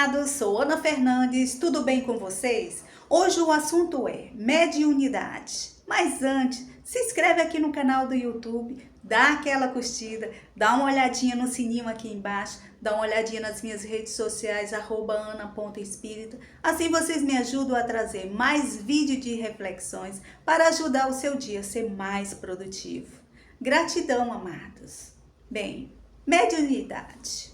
amados, sou Ana Fernandes, tudo bem com vocês? Hoje o assunto é mediunidade. Mas antes, se inscreve aqui no canal do YouTube, dá aquela curtida, dá uma olhadinha no sininho aqui embaixo, dá uma olhadinha nas minhas redes sociais, @ana.espírita. Assim vocês me ajudam a trazer mais vídeos de reflexões para ajudar o seu dia a ser mais produtivo. Gratidão, amados. Bem, mediunidade.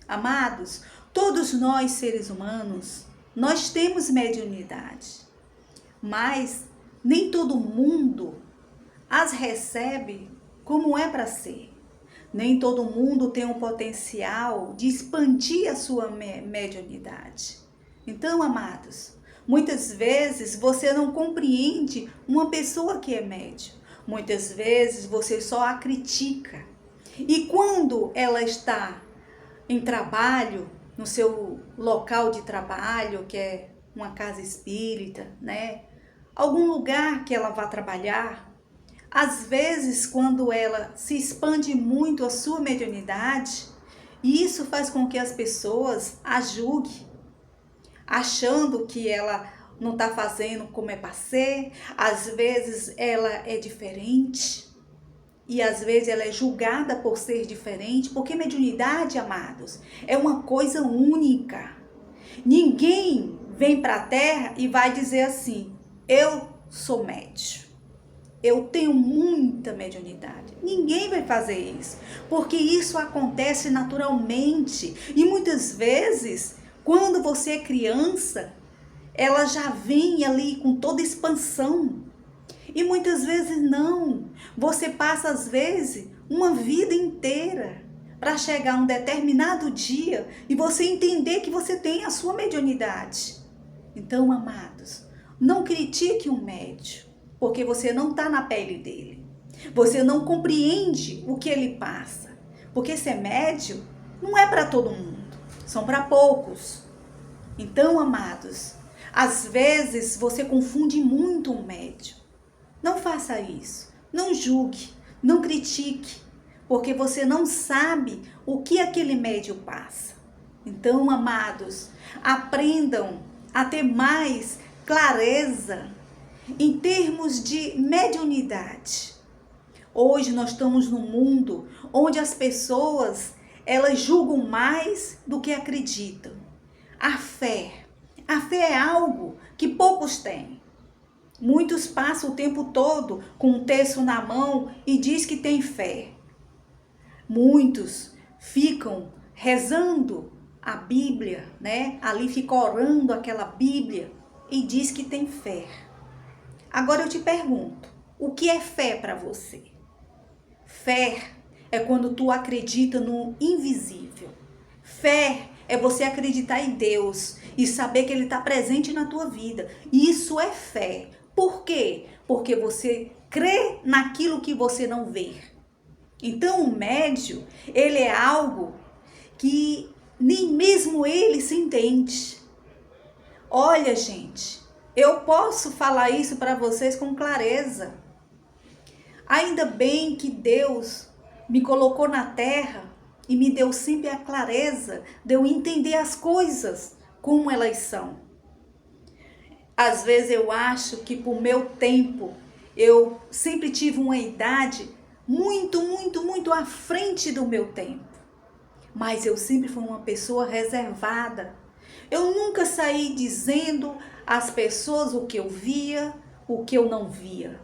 Amados, todos nós seres humanos, nós temos mediunidade, mas nem todo mundo as recebe como é para ser. Nem todo mundo tem o potencial de expandir a sua mediunidade. Então, amados, muitas vezes você não compreende uma pessoa que é médium. Muitas vezes você só a critica. E quando ela está em trabalho, no seu local de trabalho, que é uma casa espírita, né? Algum lugar que ela vá trabalhar, às vezes quando ela se expande muito a sua mediunidade, isso faz com que as pessoas a julguem, achando que ela não está fazendo como é para ser, às vezes ela é diferente. E às vezes ela é julgada por ser diferente, porque mediunidade, amados, é uma coisa única. Ninguém vem para a Terra e vai dizer assim: eu sou médium, eu tenho muita mediunidade. Ninguém vai fazer isso, porque isso acontece naturalmente. E muitas vezes, quando você é criança, ela já vem ali com toda expansão. E muitas vezes não. Você passa, às vezes, uma vida inteira para chegar a um determinado dia e você entender que você tem a sua mediunidade. Então, amados, não critique um médium, porque você não está na pele dele. Você não compreende o que ele passa. Porque ser médium não é para todo mundo, são para poucos. Então, amados, às vezes você confunde muito um médium. Não faça isso, não julgue, não critique, porque você não sabe o que aquele médium passa. Então, amados, aprendam a ter mais clareza em termos de mediunidade. Hoje nós estamos num mundo onde as pessoas, elas julgam mais do que acreditam. A fé é algo que poucos têm. Muitos passam o tempo todo com um terço na mão e diz que tem fé. Muitos ficam rezando a Bíblia, né? Ali fica orando aquela Bíblia e diz que tem fé. Agora eu te pergunto, o que é fé para você? Fé é quando tu acredita no invisível. Fé é você acreditar em Deus e saber que Ele está presente na tua vida. Isso é fé. Por quê? Porque você crê naquilo que você não vê. Então o médium, ele é algo que nem mesmo ele se entende. Olha, gente, eu posso falar isso para vocês com clareza. Ainda bem que Deus me colocou na terra e me deu sempre a clareza de eu entender as coisas como elas são. Às vezes eu acho que por meu tempo, eu sempre tive uma idade muito à frente do meu tempo. Mas eu sempre fui uma pessoa reservada. Eu nunca saí dizendo às pessoas o que eu via, o que eu não via.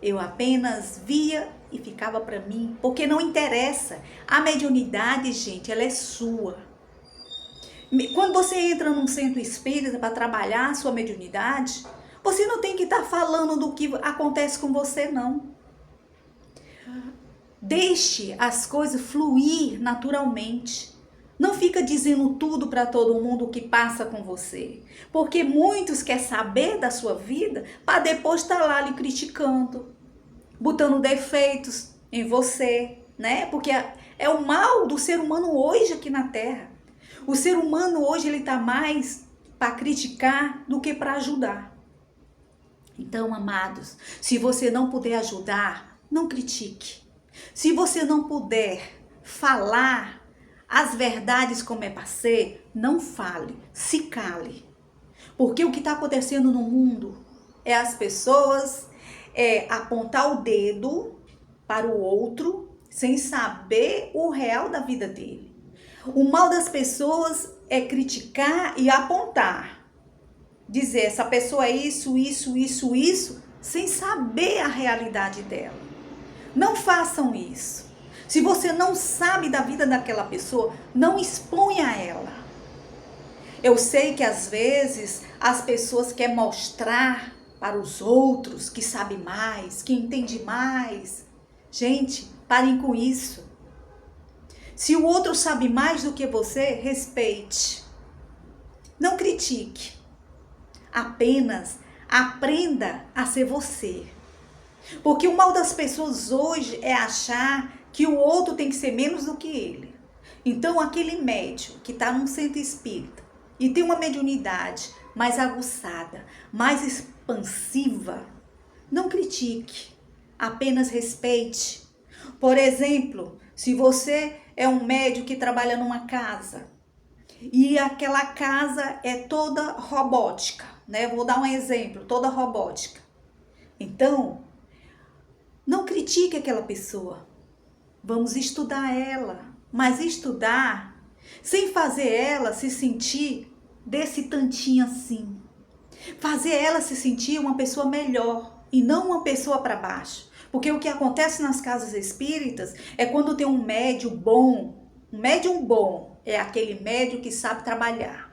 Eu apenas via e ficava para mim, porque não interessa. A mediunidade, gente, ela é sua. Quando você entra num centro espírita para trabalhar a sua mediunidade, você não tem que estar falando do que acontece com você, não. Deixe as coisas fluir naturalmente. Não fica dizendo tudo para todo mundo o que passa com você. Porque muitos querem saber da sua vida para depois estar lá lhe criticando, botando defeitos em você, né? Porque é o mal do ser humano hoje aqui na Terra. O ser humano hoje ele está mais para criticar do que para ajudar. Então, amados, se você não puder ajudar, não critique. Se você não puder falar as verdades como é para ser, não fale, se cale. Porque o que está acontecendo no mundo é as pessoas apontar o dedo para o outro sem saber o real da vida dele. O mal das pessoas é criticar e apontar. Dizer, essa pessoa é isso, sem saber a realidade dela. Não façam isso. Se você não sabe da vida daquela pessoa, não exponha ela. Eu sei que às vezes as pessoas querem mostrar para os outros que sabe mais, que entende mais. Gente, parem com isso. Se o outro sabe mais do que você, respeite. Não critique. Apenas aprenda a ser você. Porque o mal das pessoas hoje é achar que o outro tem que ser menos do que ele. Então, aquele médium que está num centro espírita e tem uma mediunidade mais aguçada, mais expansiva, não critique, apenas respeite. Por exemplo, se você é um médium que trabalha numa casa e aquela casa é toda robótica, né? Vou dar um exemplo, toda robótica. Então, não critique aquela pessoa. Vamos estudar ela, mas estudar sem fazer ela se sentir desse tantinho assim. Fazer ela se sentir uma pessoa melhor e não uma pessoa para baixo. Porque o que acontece nas casas espíritas é quando tem um médium bom. Um médium bom é aquele médium que sabe trabalhar.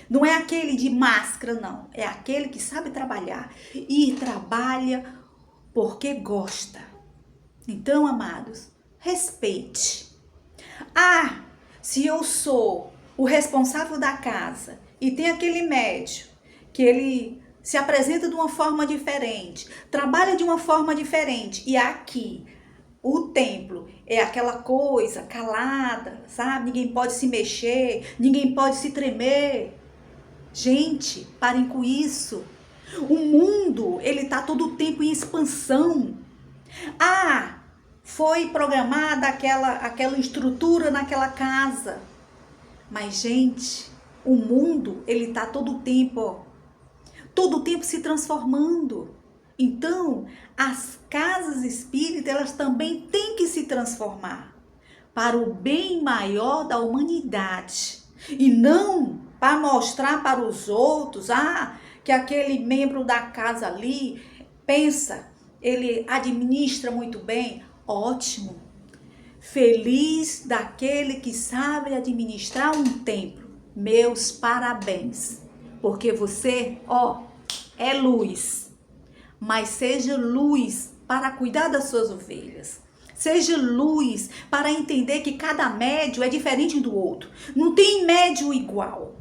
Não é aquele de máscara, não. É aquele que sabe trabalhar e trabalha porque gosta. Então, amados, respeite. Se eu sou o responsável da casa e tem aquele médium que ele se apresenta de uma forma diferente, trabalha de uma forma diferente, e aqui o templo é aquela coisa calada, sabe? Ninguém pode se mexer, ninguém pode se tremer. Gente, parem com isso. O mundo, ele tá todo o tempo em expansão. Foi programada aquela estrutura naquela casa. Mas, gente, o mundo, ele tá todo o tempo se transformando. Então, as casas espíritas, elas também têm que se transformar para o bem maior da humanidade. E não para mostrar para os outros, que aquele membro da casa ali pensa, ele administra muito bem. Ótimo. Feliz daquele que sabe administrar um templo. Meus parabéns. Porque você, é luz. Mas seja luz para cuidar das suas ovelhas. Seja luz para entender que cada médium é diferente do outro. Não tem médium igual.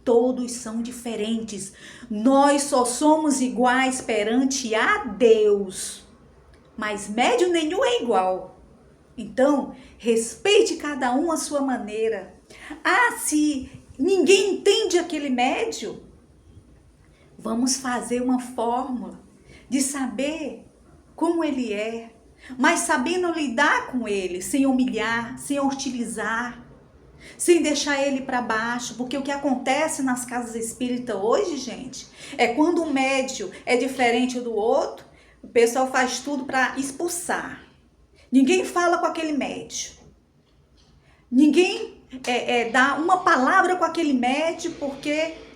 Todos são diferentes. Nós só somos iguais perante a Deus. Mas médium nenhum é igual. Então, respeite cada um à sua maneira. Se ninguém entende aquele médium, vamos fazer uma fórmula de saber como ele é, mas sabendo lidar com ele, sem humilhar, sem hostilizar, sem deixar ele para baixo. Porque o que acontece nas casas espíritas hoje, gente, é quando um médium é diferente do outro, o pessoal faz tudo para expulsar. Ninguém fala com aquele médium. Ninguém dá uma palavra com aquele médium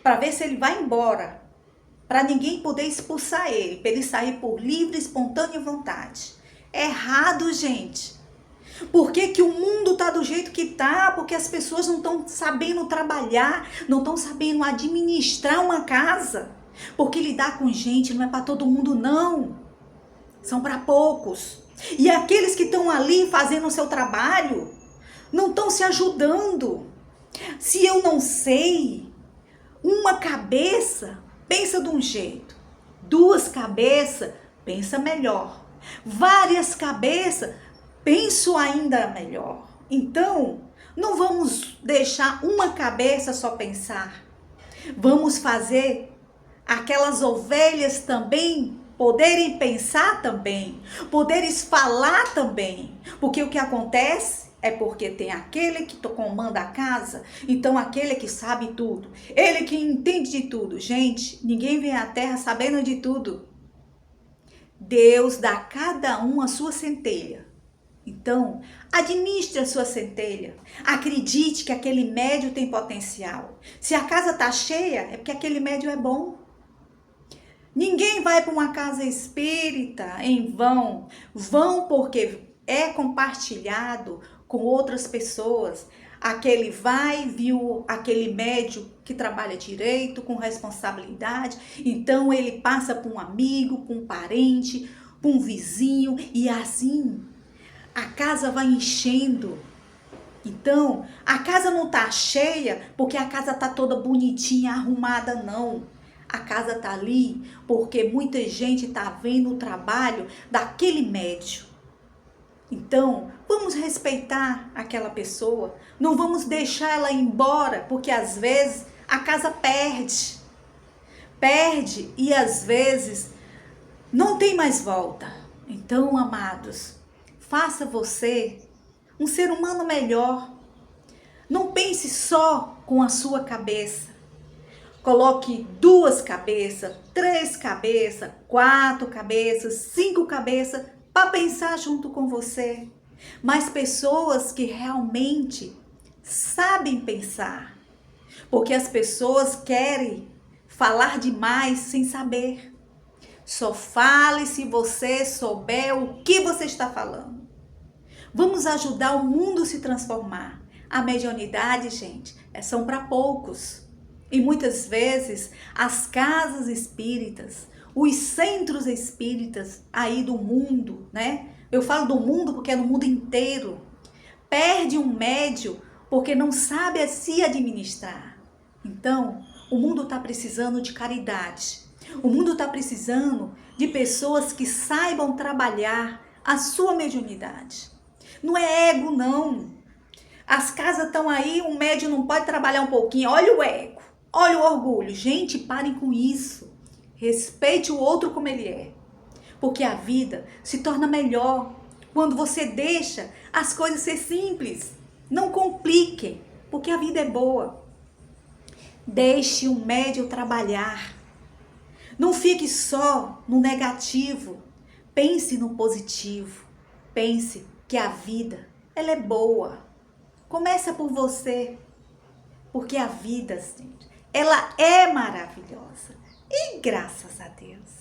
para ver se ele vai embora. Para ninguém poder expulsar ele, para ele sair por livre, espontânea vontade. É errado, gente. Por que o mundo tá do jeito que tá? Porque as pessoas não estão sabendo trabalhar, não estão sabendo administrar uma casa. Porque lidar com gente não é para todo mundo, não. São para poucos. E aqueles que estão ali fazendo o seu trabalho não estão se ajudando. Se eu não sei, uma cabeça pensa de um jeito, duas cabeças pensa melhor, várias cabeças penso ainda melhor. Então, não vamos deixar uma cabeça só pensar. Vamos fazer aquelas ovelhas também poderem pensar também, poderes falar também. Porque o que acontece É porque tem aquele que comanda a casa, então aquele que sabe tudo, ele que entende de tudo. Gente, ninguém vem à terra sabendo de tudo. Deus dá a cada um a sua centelha. Então, administre a sua centelha. Acredite que aquele médio tem potencial. Se a casa está cheia, é porque aquele médio é bom. Ninguém vai para uma casa espírita em vão. Vão porque é compartilhado com outras pessoas. Aquele viu aquele médio que trabalha direito, com responsabilidade. Então ele passa para um amigo, para um parente, para um vizinho e assim a casa vai enchendo. Então, a casa não tá cheia porque a casa tá toda bonitinha, arrumada, não. A casa tá ali porque muita gente tá vendo o trabalho daquele médium. Então, vamos respeitar aquela pessoa. Não vamos deixar ela ir embora, porque às vezes a casa perde. Perde e às vezes não tem mais volta. Então, amados, faça você um ser humano melhor. Não pense só com a sua cabeça. Coloque 2 cabeças, 3 cabeças, 4 cabeças, 5 cabeças para pensar junto com você. Mas pessoas que realmente sabem pensar. Porque as pessoas querem falar demais sem saber. Só fale se você souber o que você está falando. Vamos ajudar o mundo a se transformar. A mediunidade, gente, são para poucos. E muitas vezes as casas espíritas, os centros espíritas aí do mundo, né? Eu falo do mundo porque é no mundo inteiro. Perde um médium porque não sabe se administrar. Então, o mundo está precisando de caridade. O mundo está precisando de pessoas que saibam trabalhar a sua mediunidade. Não é ego, não. As casas estão aí, o médium não pode trabalhar um pouquinho. Olha o ego, olha o orgulho. Gente, parem com isso. Respeite o outro como ele é. Porque a vida se torna melhor quando você deixa as coisas ser simples. Não compliquem, porque a vida é boa. Deixe o médium trabalhar. Não fique só no negativo. Pense no positivo. Pense que a vida, ela é boa. Começa por você. Porque a vida, gente, ela é maravilhosa. E graças a Deus.